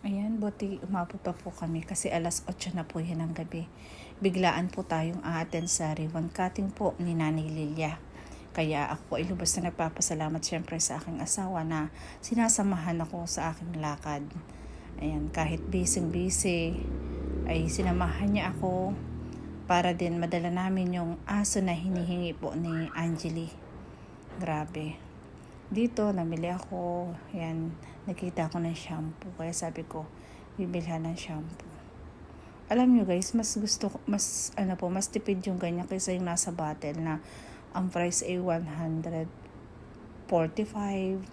Ayan, buti umabot pa po kami kasi alas 8 na po yan ng gabi. Biglaan po tayong aaten sa ribbon cutting po ni Nanay Lilia. Kaya ako po ay lubos na nagpapasalamat syempre sa aking asawa na sinasamahan ako sa aking lakad. Ayan, kahit busy ay sinamahan niya ako para din madala namin yung aso na hinihingi po ni Angeli. Grabe. Dito, namili ako. Yan, nakita ko ng shampoo. Kaya sabi ko, bibilhan ng shampoo. Alam nyo guys, mas gusto ko, mas tipid yung ganyan kaysa yung nasa bottle na ang price ay 145, 100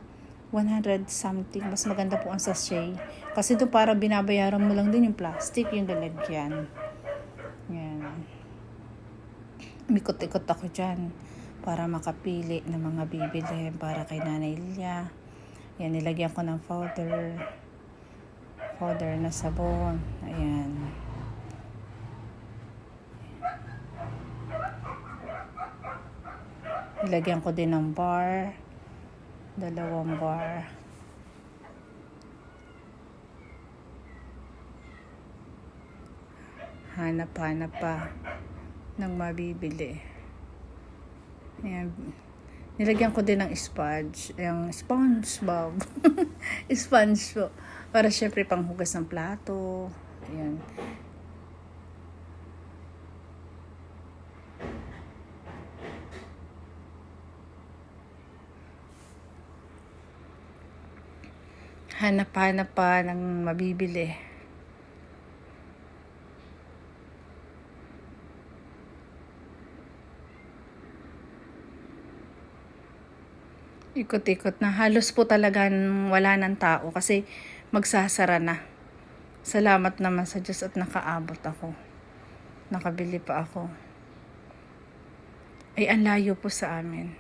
something. Mas maganda po ang sachet. Kasi ito para binabayaran mo lang din yung plastic, yung lalagyan. Yan. Mikot-ikot ako dyan para makapili ng mga bibili para kay Nanay Lilia. Yan, nilagyan ko ng powder na sabon. Ayan. Nilagyan ko din ng bar. 2 bar. Hanap-hanap pa ng mabibili. Ayan. Nilagyan ko din ng sponge. Yung SpongeBob. Sponge po. Para syempre panghugas ng plato. Ayan. Hanap-hanap pa ng mabibili. Ikot-ikot na. Halos po talaga wala ng tao kasi magsasara na. Salamat naman sa Diyos at nakaabot ako. Nakabili pa ako. Ay, ang layo po sa amin.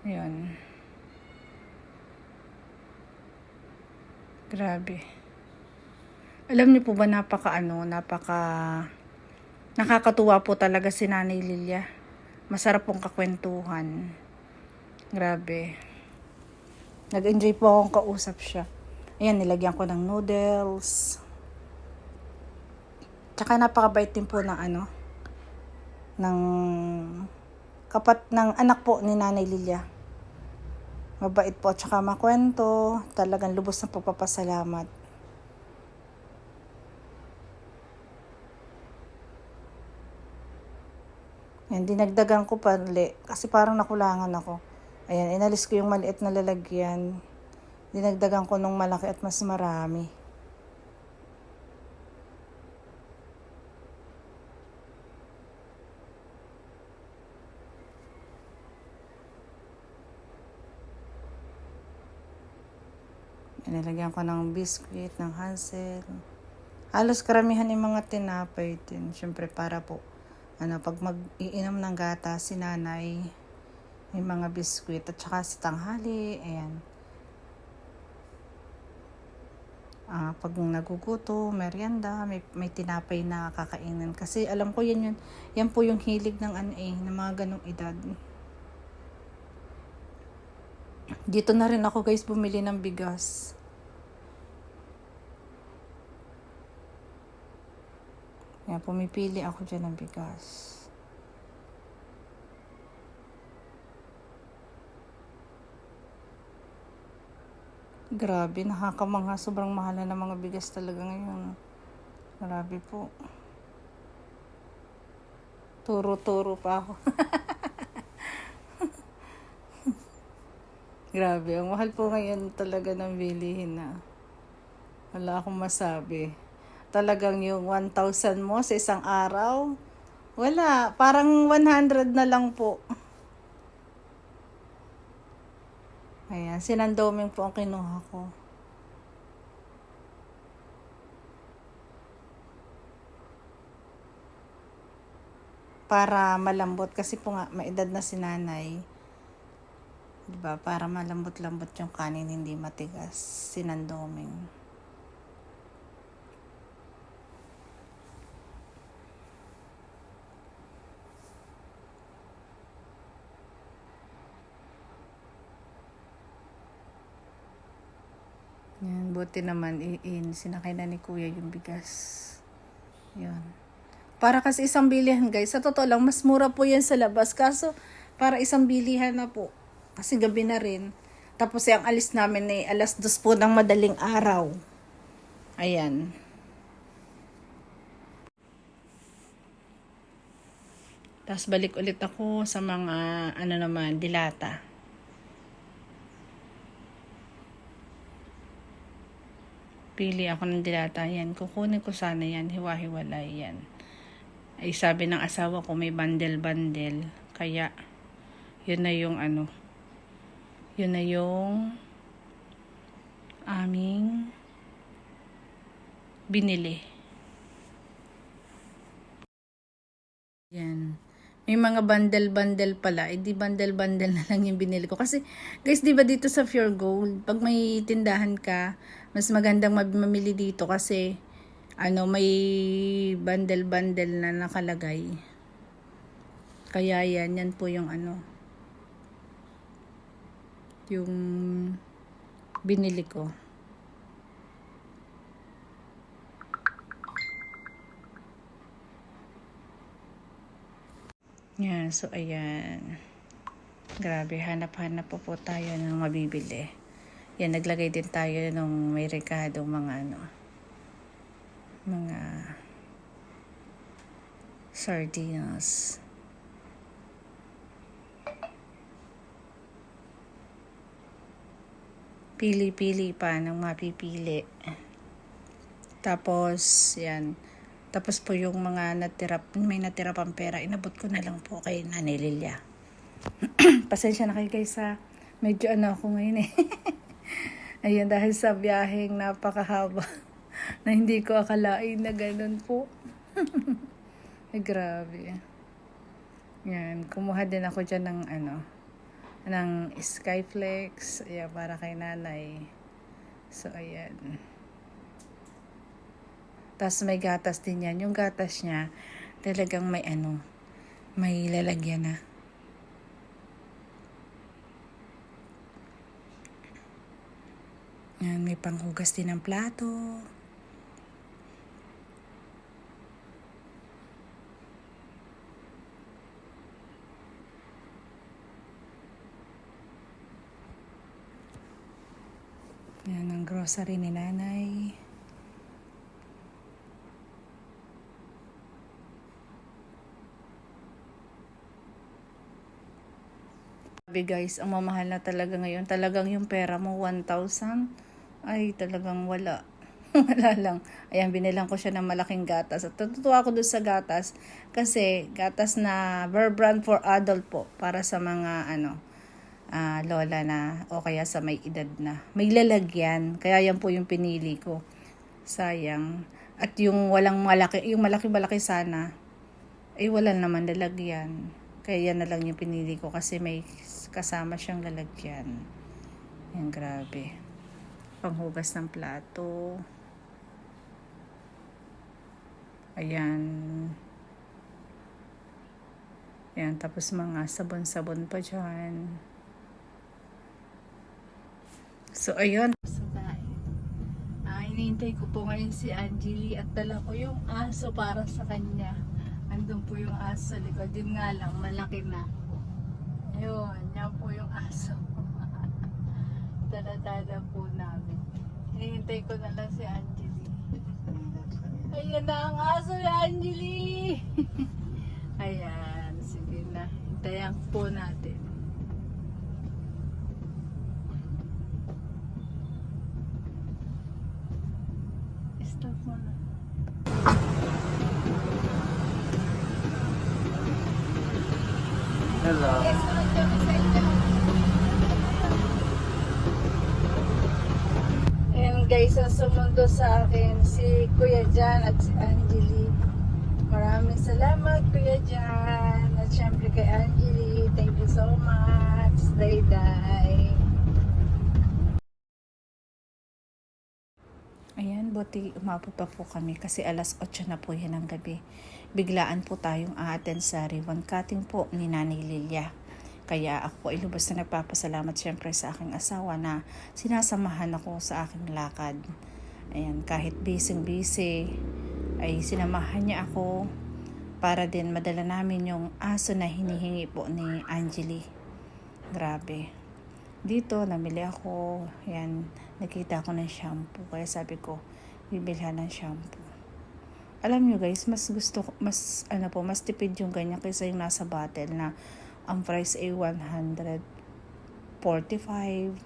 Ayun. Grabe. Alam niyo po ba nakakatuwa po talaga si Nanay Lilia. Masarap pong kakwentuhan. Grabe. Nag-enjoy po akong kausap siya. Ayan, nilagyan ko ng noodles. Tsaka napakabait din po ng ng ng anak po ni Nanay Lilia. Mabait po, tsaka makwento. Talagang lubos ng pagpapasalamat. Ayan, dinagdagan ko pali kasi parang nakulangan ako. Ayan, inalis ko yung maliit na lalagyan. Dinagdagan ko nung malaki at mas marami. Nilagyan ko ng biscuit, ng Hansel. Halos karamihan yung mga tinapay din. Siyempre para po, pag mag-iinom ng gata si nanay, may mga biskuit at saka si tanghali, ayan. Pag naguguto, merienda, may tinapay na kakainin. Kasi alam ko yan po yung hilig ng ng mga ganong edad. Dito na rin ako guys bumili ng bigas. Yan, pumipili ako dyan ng bigas. Grabe, nakakamangha. Sobrang mahal na ng mga bigas talaga ngayon. Grabe po. Turo-turo pa ako. Grabe, ang mahal po ngayon talaga ng bilihin na. Wala akong masabi. Talagang yung 1,000 mo sa isang araw, wala. Parang 100 na lang po. Ayan, sinandoming po ang kinuha ko. Para malambot kasi po nga maedad na si nanay. 'Di ba? Para malambot-lambot yung kanin, hindi matigas. Sinandoming. Yan, buti naman sinakay na ni kuya yung bigas. Yun. Para kasi isang bilihan guys. Sa totoo lang, mas mura po yan sa labas. Kaso, para isang bilihan na po. Kasi gabi na rin. Tapos yung alis namin ay 2:00 po ng madaling araw. Ayan. Tapos balik ulit ako sa mga dilata. Pili ako ng dilata yan. Kukunin ko sana yan. Hiwa-hiwalay yan. Ay sabi ng asawa ko may bundle-bundle. Kaya yun na yung yun na yung aming binili. Yan. May mga bundle-bundle pala. Eh, di bundle-bundle na lang yung binili ko. Kasi, guys, di ba dito sa Pure Gold, pag may tindahan ka, mas magandang mamili dito kasi, may bundle-bundle na nakalagay. Kaya yan po yung yung binili ko. Yan, so ayan. Grabe, hanap-hanap po tayo ng mabibili. Yan, naglagay din tayo ng may rekadong mga sardinas. Pili-pili pa ng mapipili. Tapos, yan. Tapos po yung mga may natira pang pera, inabot ko na lang po kay Nanay Lilia. Pasensya na kayo guys ha. Medyo ako ngayon eh. Ayun, dahil sa biyaheng napakahaba na hindi ko akalain na ganun po. Ay, grabe. Yan, kumuha din ako dyan ng Skyflex. Ayan, para kay nanay. So, ayan. Tapos may gatas din yan. Yung gatas niya, talagang may may lalagyan na. Yan, may panghugas din ng plato. Yan, ang grocery ni nanay. Guys, ang mamahal na talaga ngayon. Talagang yung pera mo 1,000 ay talagang wala. Wala lang. Ayan, binilang ko siya ng malaking gatas. At natutuwa ako doon sa gatas kasi gatas na Bear Brand for adult po para sa mga lola na o kaya sa may edad na. May lalagyan. Kaya yan po yung pinili ko. Sayang. At yung walang malaki, yung malaki-malaki sana ay wala naman lalagyan. Kaya yan na lang yung pinili ko kasi may kasama siyang lalagyan. Yan, grabe. Panghugas ng plato. Ayan. Ayan, tapos mga sabon-sabon pa dyan. So, ayun. Hinihintay ko po ngayon si Angeli at dala ko yung aso para sa kanya. Andun po yung aso sa likod. Yun nga lang, malaki na. Ayun, yan po yung aso. Dala-dala po namin. Hinihintay ko na lang si Angeli. Ayan na ang aso ni Angeli! Ayan, sige na. Hintayan po natin. Stop mo na. Hello. And guys, ang sumundo sa akin si Kuya Jan at si Angeli. Maraming salamat Kuya Jan. At syempre kay Angeli, thank you so much. Day-day. Ayan, buti umabot pa po kami kasi 8:00 na po yan ng gabi. Biglaan po tayong aaten sa ribbon cutting po ni Nanay Lilia. Kaya ako po ay lubos na nagpapasalamat syempre sa aking asawa na sinasamahan ako sa aking lakad. Ayan, kahit busy ay sinamahan niya ako para din madala namin yung aso na hinihingi po ni Angeli. Grabe. Dito, namili ako. Ayan, nakita ko ng shampoo. Kaya sabi ko, bibilhan ng shampoo. Alam nyo guys, mas tipid yung ganyan kaysa yung nasa bottle na ang price ay 145, 100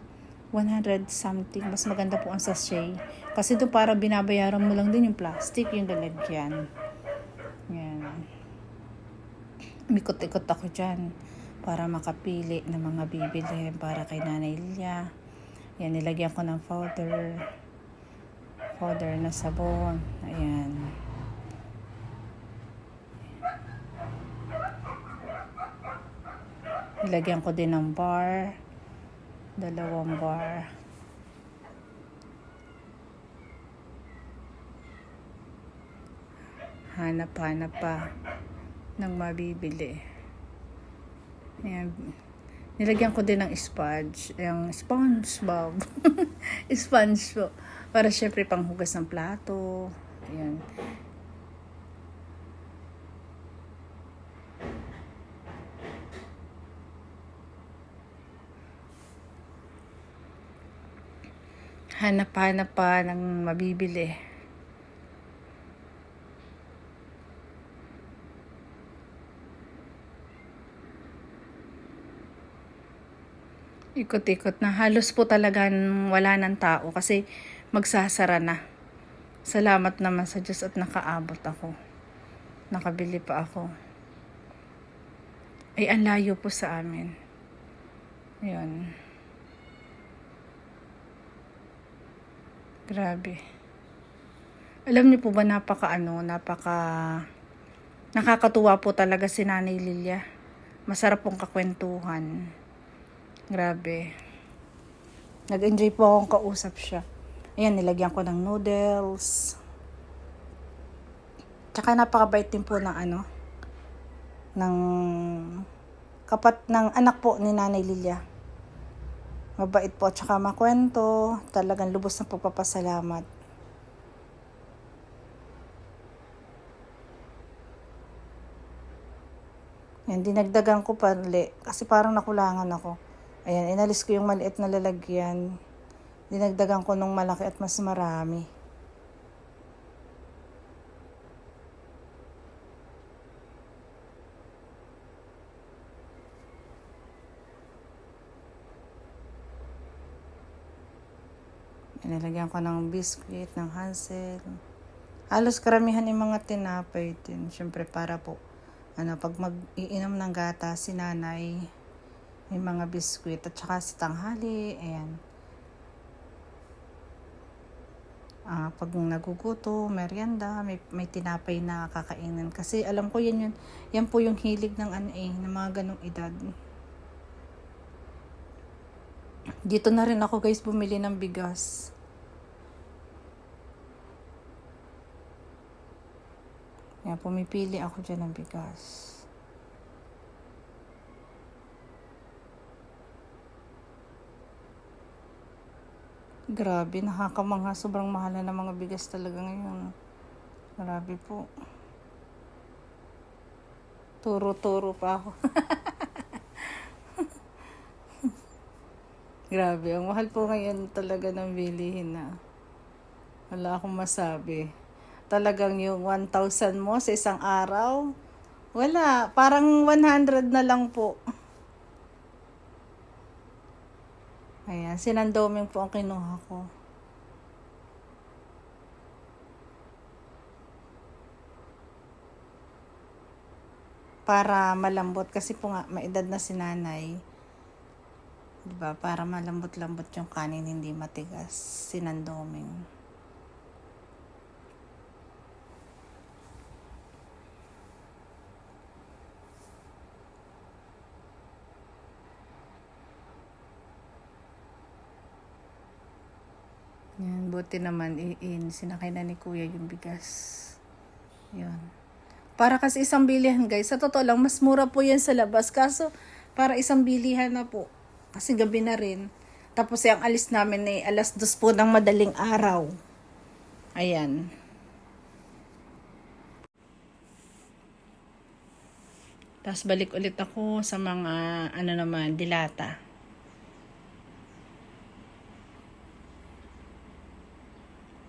something. Mas maganda po ang sachet. Kasi doon para binabayaran mo lang din yung plastic, yung lalagyan. Yan. Mikot-ikot ako dyan para makapili ng mga bibili para kay Nanay Lilia. Yan, nilagyan ko ng powder na sabon. Ayan. Nilagyan ko din ng bar. 2 bar. Hanap pa ng mabibili. Ayan. Nilagyan ko din ng sponge. Yung SpongeBob. Sponge po. Para syempre panghugas ng plato. Ayan. Hanap pa ng mabibili. Ikot-ikot na. Halos po talaga wala ng tao kasi magsasara na. Salamat naman sa Diyos at nakaabot ako. Nakabili pa ako. Ay, ang layo po sa amin. Ayun. Grabe. Alam niyo po ba nakakatuwa po talaga si Nanay Lilia. Masarap pong kakwentuhan. Grabe. Nag-enjoy po akong kausap siya. Ayan, nilagyan ko ng noodles. Tsaka napakabait din po ng ng anak po ni Nanay Lilia. Mabait po at saka makwento. Talagang lubos ng pagpapasalamat. Yan, dinagdagan ko pali kasi parang nakulangan ako. Ayan, inalis ko yung maliit na lalagyan. Dinagdagan ko nung malaki at mas marami. Nilagyan ko ng biscuit, ng Hansel. Halos karamihan yung mga tinapay din. Siyempre para po, pag mag-iinom ng gata si nanay, may mga biscuit at saka sa tanghali, ayan. Pag naguguto, merienda, may tinapay na kakainin. Kasi alam ko yan po yung hilig ng ng mga ganong edad. Dito na rin ako guys bumili ng bigas. Kaya pumipili ako dyan ng bigas. Grabe, nakakamangha. Sobrang mahal na ng mga bigas talaga ngayon. Grabe po. Turo-turo pa ako. Grabe, ang mahal po ngayon talaga ng bilihin na. Wala akong masabi. Talagang yung 1,000 mo sa isang araw, wala. Parang 100 na lang po. Ayan, sinandoming po ang kinuha ko. Para malambot kasi po nga, maedad na si nanay. Diba? Para malambot-lambot yung kanin, hindi matigas. Sinandoming. Yan, buti naman sinakay na ni Kuya yung bigas. Yun. Para kasi isang bilihan guys, sa totoo lang, mas mura po yan sa labas. Kaso, para isang bilihan na po. Kasi gabi na rin. Tapos yung alis namin ay 2:00 po ng madaling araw. Ayan. Tapos balik ulit ako sa mga dilata.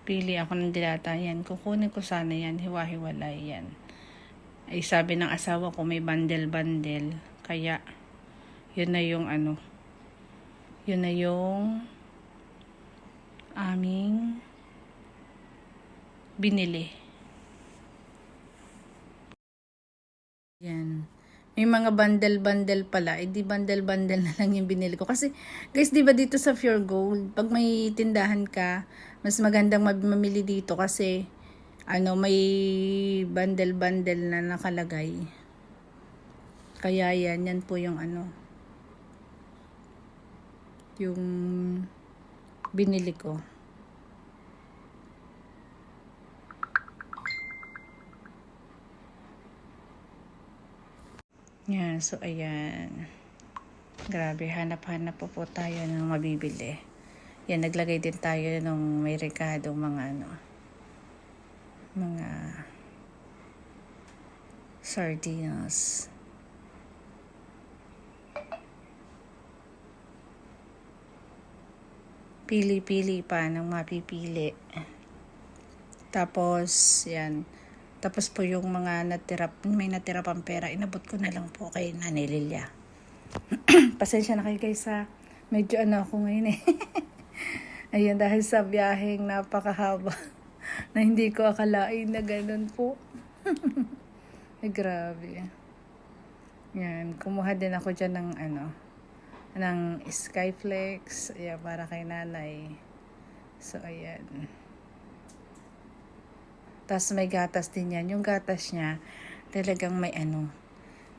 Pili ako ng dilata yan. Kukunin ko sana yan. Hiwa-hiwalay yan. Ay sabi ng asawa ko may bundle-bundle. Kaya yun na yung yun na yung aming binili. Yan. May mga bundle-bundle pala. Eh di bundle-bundle na lang yung binili ko. Kasi guys, di ba dito sa Pure Gold, pag may tindahan ka, mas magandang mamili dito kasi may bundle-bundle na nakalagay. Kaya yan po yung yung binili ko. Yan, so ayan. Grabe, hanap-hanap po tayo ng mabibili. Yan, naglagay din tayo ng may rekadong mga mga sardinas. Pili-pili pa ng mapipili. Tapos, yan. Tapos po yung mga may natira pang pera, inabot ko na lang po kay Nanay Lilia. Pasensya na kayo guys ha. Medyo ako ngayon eh. Ayun, dahil sa biyaheng napakahaba na hindi ko akalain na ganun po. Ay, grabe. Yan, kumuha din ako dyan ng Skyflex. Ayan, para kay nanay. So, ayan. Tapos may gatas din yan. Yung gatas niya, talagang may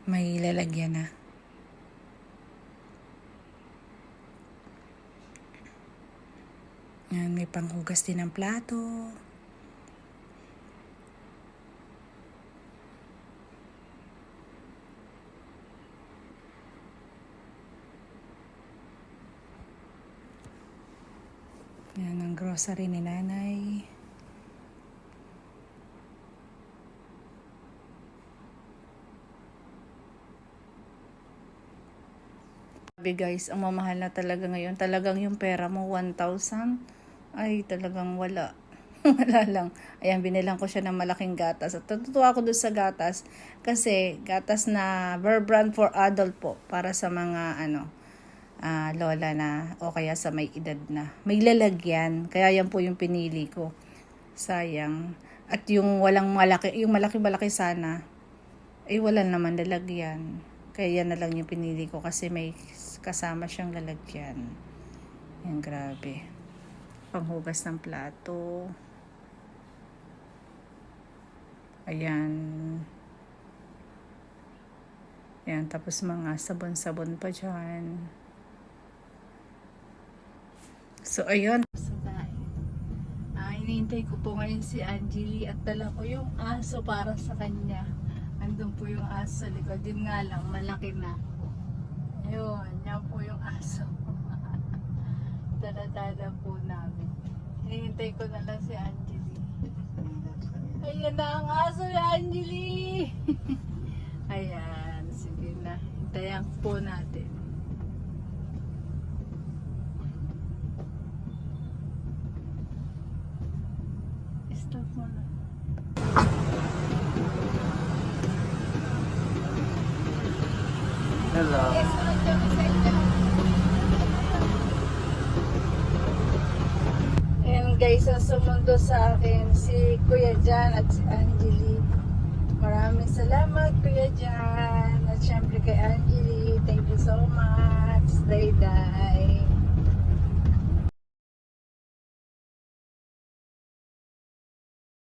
may lalagyan na. Yan, may panghugas din ng plato. Yan ang grocery ni nanay. Sabi guys, ang mamahal na talaga ngayon. Talagang yung pera mo, 1,000. Ay, talagang wala. Wala lang. Ayan, binilang ko siya ng malaking gatas. At natutuwa ako doon sa gatas. Kasi, gatas na Bear Brand for adult po. Para sa mga, lola na o kaya sa may edad na. May lalagyan. Kaya yan po yung pinili ko. Sayang. At yung walang malaki, yung malaki-malaki sana, ay wala naman lalagyan. Kaya yan na lang yung pinili ko kasi may kasama siyang lalagyan. Yan, grabe. Panghugas ng plato. Ayan. Ayan, tapos mga sabon-sabon pa dyan. So, ayun. Hinihintay ko po ngayon si Angeli at dala ko yung aso para sa kanya. Andun po yung aso sa likod. Yun nga lang, malaki na. Ayun, yan po yung aso. Dala-dala po namin. Hinihintay ko na lang si Angeli. Ayan na ang aso ni Angeli! Ayan, sige na. Hintayan po natin. Stop mo na. Hello. Ayan guys, ang sumundo sa akin si Kuya Jan at si Angeli. Maraming salamat Kuya Jan. At syempre kay Angeli, thank you so